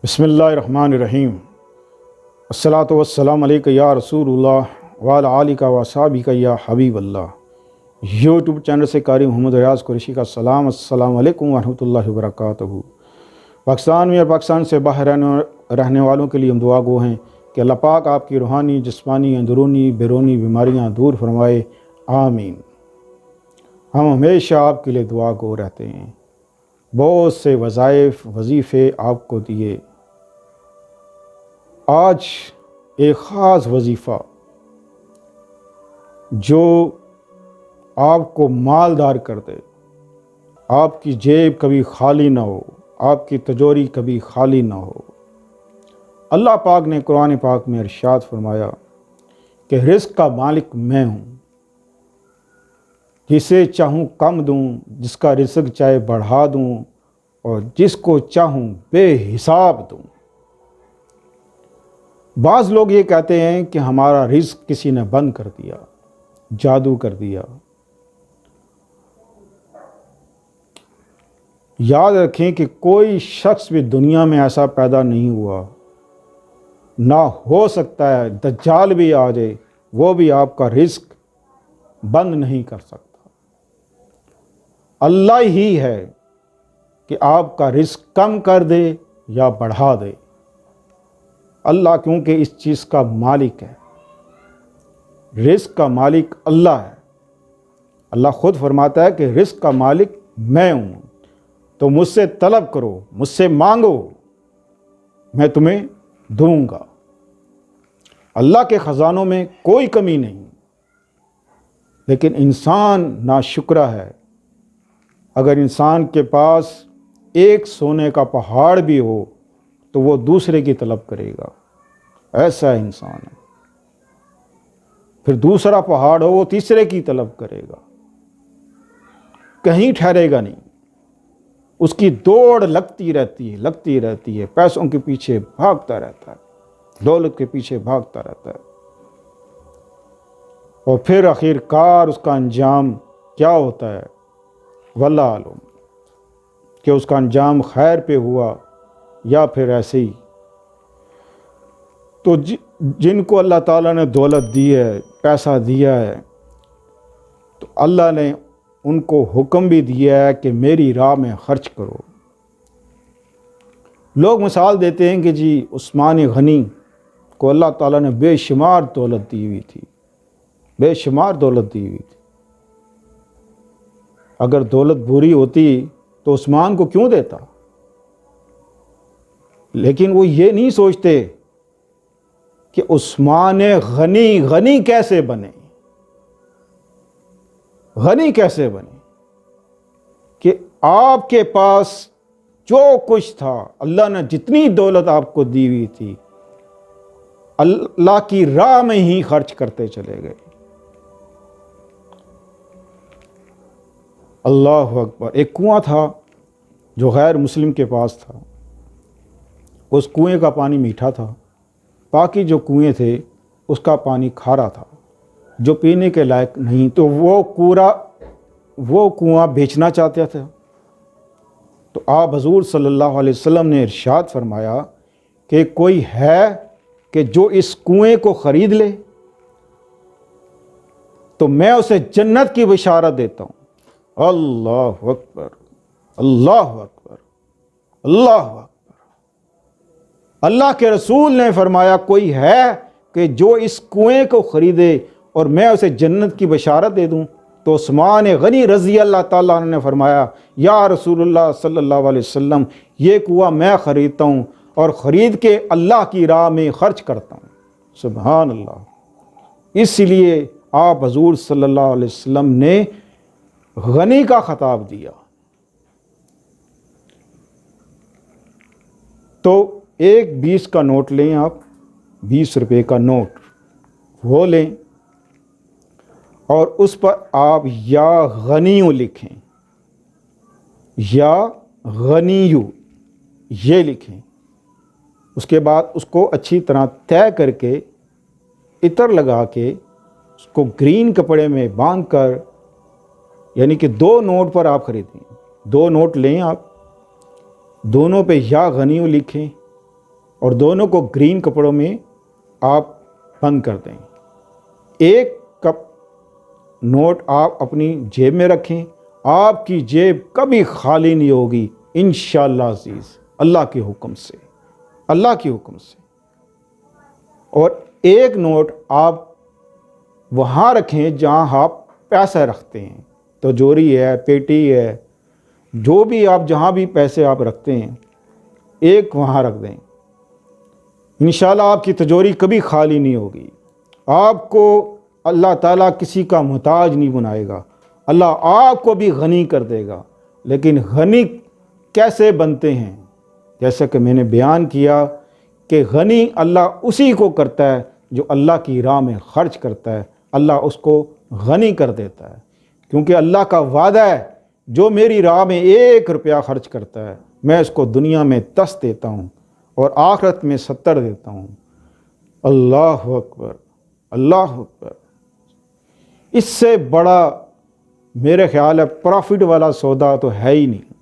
بسم اللہ الرحمن الرحیم۔ الصلاۃ والسلام علیک یا رسول اللہ وعلی آلک و اصحابک یا حبیب اللہ۔ یوٹیوب چینل سے قاری محمد ریاض قریشی کا سلام۔ السلام علیکم ورحمۃ اللہ وبرکاتہ۔ پاکستان میں اور پاکستان سے باہر رہنے والوں کے لیے ہم دعا گو ہیں کہ اللہ پاک آپ کی روحانی، جسمانی، اندرونی، بیرونی بیماریاں دور فرمائے، آمین۔ ہم ہمیشہ آپ کے لیے دعا گو رہتے ہیں۔ بہت سے وظائف، وظیفے آپ کو دیے۔ آج ایک خاص وظیفہ جو آپ کو مالدار کر دے، آپ کی جیب کبھی خالی نہ ہو، آپ کی تجوری کبھی خالی نہ ہو۔ اللہ پاک نے قرآن پاک میں ارشاد فرمایا کہ رزق کا مالک میں ہوں، جسے چاہوں کم دوں، جس کا رزق چاہے بڑھا دوں، اور جس کو چاہوں بے حساب دوں۔ بعض لوگ یہ کہتے ہیں کہ ہمارا رزق کسی نے بند کر دیا، جادو کر دیا۔ یاد رکھیں کہ کوئی شخص بھی دنیا میں ایسا پیدا نہیں ہوا، نہ ہو سکتا ہے دجال بھی آ جائے وہ بھی آپ کا رزق بند نہیں کر سکتا۔ اللہ ہی ہے کہ آپ کا رزق کم کر دے یا بڑھا دے۔ اللہ کیونکہ اس چیز کا مالک ہے، رزق کا مالک اللہ ہے۔ اللہ خود فرماتا ہے کہ رزق کا مالک میں ہوں، تو مجھ سے طلب کرو، مجھ سے مانگو، میں تمہیں دوں گا۔ اللہ کے خزانوں میں کوئی کمی نہیں، لیکن انسان ناشکرا ہے۔ اگر انسان کے پاس ایک سونے کا پہاڑ بھی ہو تو وہ دوسرے کی طلب کرے گا، ایسا انسان ہے۔ پھر دوسرا پہاڑ ہو وہ تیسرے کی طلب کرے گا، کہیں ٹھہرے گا نہیں۔ اس کی دوڑ لگتی رہتی ہے، پیسوں کے پیچھے بھاگتا رہتا ہے، دولت کے پیچھے بھاگتا رہتا ہے، اور پھر آخر کار اس کا انجام کیا ہوتا ہے واللہ عالم، کہ اس کا انجام خیر پہ ہوا یا پھر ایسے ہی۔ تو جن کو اللہ تعالیٰ نے دولت دی ہے، پیسہ دیا ہے، تو اللہ نے ان کو حکم بھی دیا ہے کہ میری راہ میں خرچ کرو۔ لوگ مثال دیتے ہیں کہ جی عثمان غنی کو اللہ تعالیٰ نے بے شمار دولت دی ہوئی تھی، بے شمار دولت دی ہوئی تھی۔ اگر دولت بری ہوتی تو عثمان کو کیوں دیتا؟ لیکن وہ یہ نہیں سوچتے کہ عثمان غنی کیسے بنے، غنی کیسے بنے، کہ آپ کے پاس جو کچھ تھا، اللہ نے جتنی دولت آپ کو دی ہوئی تھی، اللہ کی راہ میں ہی خرچ کرتے چلے گئے۔ اللہ اکبر۔ ایک کنواں تھا جو غیر مسلم کے پاس تھا، اس کنویں کا پانی میٹھا تھا، باقی جو کنویں تھے اس کا پانی کھارا تھا، جو پینے کے لائق نہیں۔ تو وہ کنواں بیچنا چاہتے تھے، تو آپ حضور صلی اللہ علیہ وسلم نے ارشاد فرمایا کہ کوئی ہے کہ جو اس کنویں کو خرید لے تو میں اسے جنت کی بشارت دیتا ہوں۔ اللہ اکبر، اللہ اکبر، اللہ اکبر۔ اللہ کے رسول نے فرمایا کوئی ہے کہ جو اس کنویں کو خریدے اور میں اسے جنت کی بشارت دے دوں، تو عثمان غنی رضی اللہ تعالیٰ عنہ نے فرمایا یا رسول اللہ صلی اللہ علیہ وسلم، یہ کنواں میں خریدتا ہوں اور خرید کے اللہ کی راہ میں خرچ کرتا ہوں۔ سبحان اللہ۔ اس لیے آپ حضور صلی اللہ علیہ وسلم نے غنی کا خطاب دیا۔ تو ایک 20 کا نوٹ لیں، آپ 20 روپے کا نوٹ وہ لیں، اور اس پر آپ یا غنیو لکھیں، یا غنیو یہ لکھیں۔ اس کے بعد اس کو اچھی طرح طے کر کے، عطر لگا کے، اس کو گرین کپڑے میں باندھ کر، یعنی کہ 2 نوٹ پر آپ خریدیں، 2 نوٹ لیں آپ، دونوں پہ یا غنیو لکھیں، اور دونوں کو گرین کپڑوں میں آپ بند کر دیں۔ ایک کپ نوٹ آپ اپنی جیب میں رکھیں، آپ کی جیب کبھی خالی نہیں ہوگی انشاءاللہ عزیز، اللہ کے حکم سے، اللہ کے حکم سے۔ اور ایک نوٹ آپ وہاں رکھیں جہاں آپ پیسہ رکھتے ہیں، تجوری ہے، پیٹی ہے، جو بھی آپ جہاں بھی پیسے آپ رکھتے ہیں ایک وہاں رکھ دیں۔ انشاءاللہ آپ کی تجوری کبھی خالی نہیں ہوگی۔ آپ کو اللہ تعالیٰ کسی کا محتاج نہیں بنائے گا، اللہ آپ کو بھی غنی کر دے گا۔ لیکن غنی کیسے بنتے ہیں؟ جیسا کہ میں نے بیان کیا کہ غنی اللہ اسی کو کرتا ہے جو اللہ کی راہ میں خرچ کرتا ہے، اللہ اس کو غنی کر دیتا ہے، کیونکہ اللہ کا وعدہ ہے جو میری راہ میں 1 روپیہ خرچ کرتا ہے میں اس کو دنیا میں 10 دیتا ہوں اور آخرت میں 70 دیتا ہوں۔ اللہ اکبر، اللہ اکبر۔ اس سے بڑا میرے خیال ہے پرافٹ والا سودا تو ہے ہی نہیں۔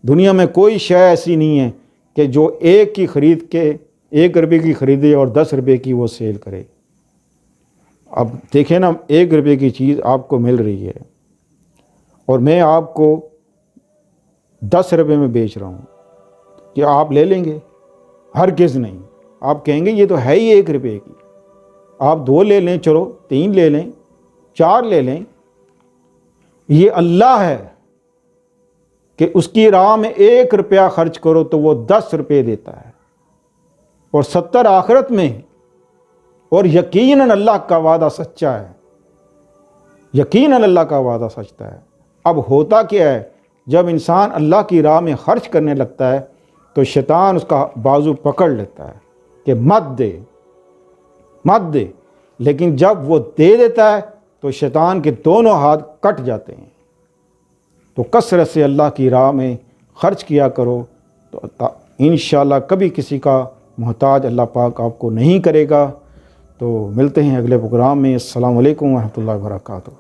دنیا میں کوئی شے ایسی نہیں ہے کہ جو ایک کی خرید کے 1 روپے کی خریدے اور 10 روپے کی وہ سیل کرے۔ اب دیکھیں نا، 1 روپے کی چیز آپ کو مل رہی ہے اور میں آپ کو 10 روپے میں بیچ رہا ہوں، کیا آپ لے لیں گے؟ ہرگز نہیں۔ آپ کہیں گے یہ تو ہے ہی 1 روپے کی، آپ 2 لے لیں، چلو 3 لے لیں، 4 لے لیں۔ یہ اللہ ہے کہ اس کی راہ میں 1 روپیہ خرچ کرو تو وہ 10 روپے دیتا ہے اور 70 آخرت میں۔ اور یقیناً اللہ کا وعدہ سچا ہے، یقیناً اللہ کا وعدہ سچتا ہے۔ اب ہوتا کیا ہے، جب انسان اللہ کی راہ میں خرچ کرنے لگتا ہے تو شیطان اس کا بازو پکڑ لیتا ہے کہ مت دے، مت دے۔ لیکن جب وہ دے دیتا ہے تو شیطان کے دونوں ہاتھ کٹ جاتے ہیں۔ تو کثرت سے اللہ کی راہ میں خرچ کیا کرو تو انشاءاللہ کبھی کسی کا محتاج اللہ پاک آپ کو نہیں کرے گا۔ تو ملتے ہیں اگلے پروگرام میں۔ السلام علیکم ورحمۃ اللہ وبرکاتہ۔